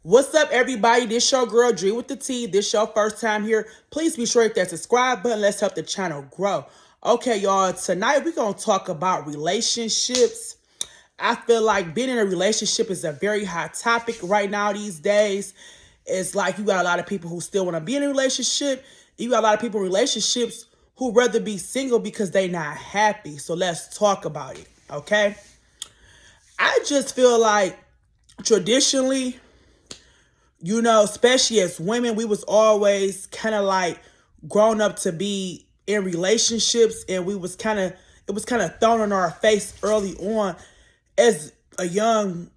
What's up, everybody? This your girl, Dre with the T. This your first time here. Please be sure to hit that subscribe button. Let's help the channel grow. Okay, y'all. Tonight, we're going to talk about relationships. I feel like being in a relationship is a very hot topic right now these days. It's like you got a lot of people who still want to be in a relationship. You got a lot of people in relationships who rather be single because they not happy. So let's talk about it, okay? I just feel like traditionally, especially as women, we was always kind of like grown up to be in relationships, and it was kind of thrown in our face early on as a young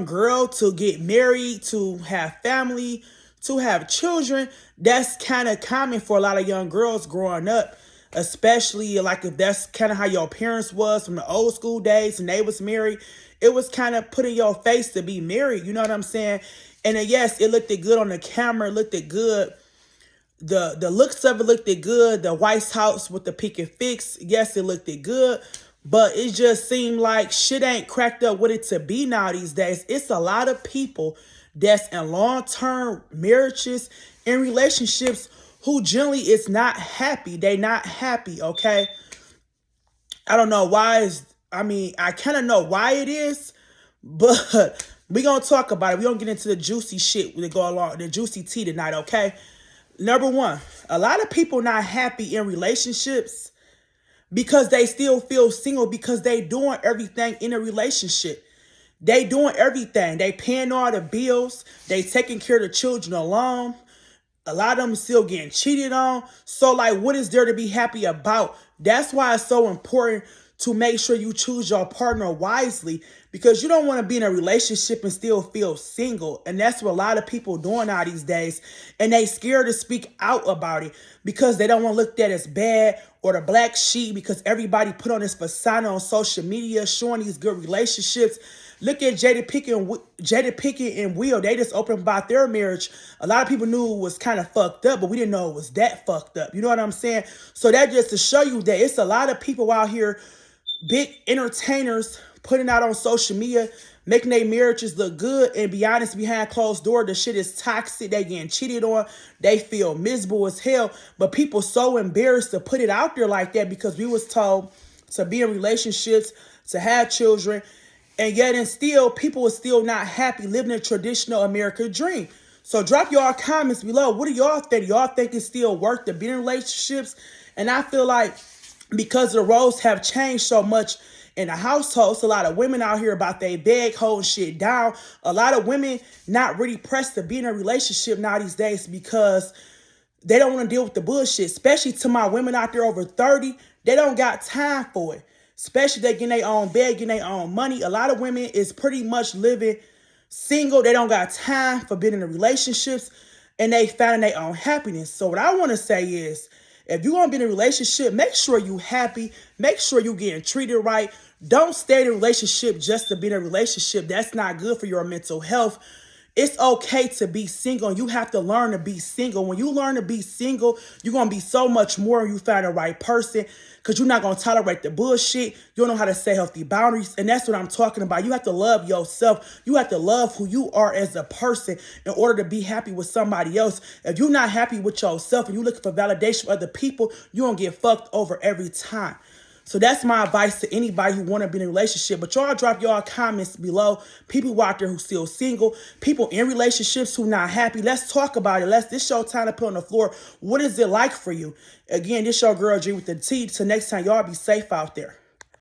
girl to get married, to have family, to have children. That's kind of common for a lot of young girls growing up, especially like if that's kind of how your parents was from the old school days and they was married. It was kind of put in your face to be married. You know what I'm saying? And then, yes, it looked good on the camera. It looked good. The looks of it looked good. The White House with the picket fix. Yes, it looked good. But it just seemed like shit ain't cracked up with it to be now these days. It's a lot of people that's in long-term marriages and relationships who generally is not happy. They not happy, okay? I don't know why I kind of know why it is, but we gonna talk about it. We gonna get into the juicy shit that go along, the juicy tea tonight, okay? Number one, a lot of people not happy in relationships because they still feel single because they doing everything in a relationship. They doing everything. They paying all the bills. They taking care of the children alone. A lot of them still getting cheated on. So, like, what is there to be happy about? That's why it's so important to make sure you choose your partner wisely, because you don't want to be in a relationship and still feel single. And that's what a lot of people doing now these days. And they scared to speak out about it because they don't want to look at as bad or the black sheep, because everybody put on this persona on social media showing these good relationships. Look at Jada Pinkett and Will. They just opened about their marriage. A lot of people knew it was kind of fucked up, but we didn't know it was that fucked up. You know what I'm saying? So that just to show you that it's a lot of people out here, big entertainers, putting out on social media, making their marriages look good, and be honest, behind closed door, the shit is toxic. They getting cheated on. They feel miserable as hell. But people so embarrassed to put it out there like that because we was told to be in relationships, to have children, and yet and still, people are still not happy living a traditional American dream. So drop y'all comments below. What do y'all think? Y'all think it's still worth to be in relationships? And I feel like because the roles have changed so much in the households, a lot of women out here about they beg, holding shit down. A lot of women not really pressed to be in a relationship now these days because they don't want to deal with the bullshit. Especially to my women out there over 30, they don't got time for it. Especially they getting their own bed, getting their own money. A lot of women is pretty much living single. They don't got time for being in the relationships, and they finding their own happiness. So what I want to say is, if you're going to be in a relationship, make sure you happy. Make sure you getting treated right. Don't stay in a relationship just to be in a relationship. That's not good for your mental health. It's okay to be single. You have to learn to be single. When you learn to be single, you're going to be so much more when you find the right person, because you're not going to tolerate the bullshit. You'll know how to set healthy boundaries. And that's what I'm talking about. You have to love yourself. You have to love who you are as a person in order to be happy with somebody else. If you're not happy with yourself and you're looking for validation from other people, you're going to get fucked over every time. So that's my advice to anybody who want to be in a relationship. But y'all drop y'all comments below. People out there who still single. People in relationships who not happy. Let's talk about it. This your time to put on the floor. What is it like for you? Again, this your girl G with the T. Till next time, y'all be safe out there.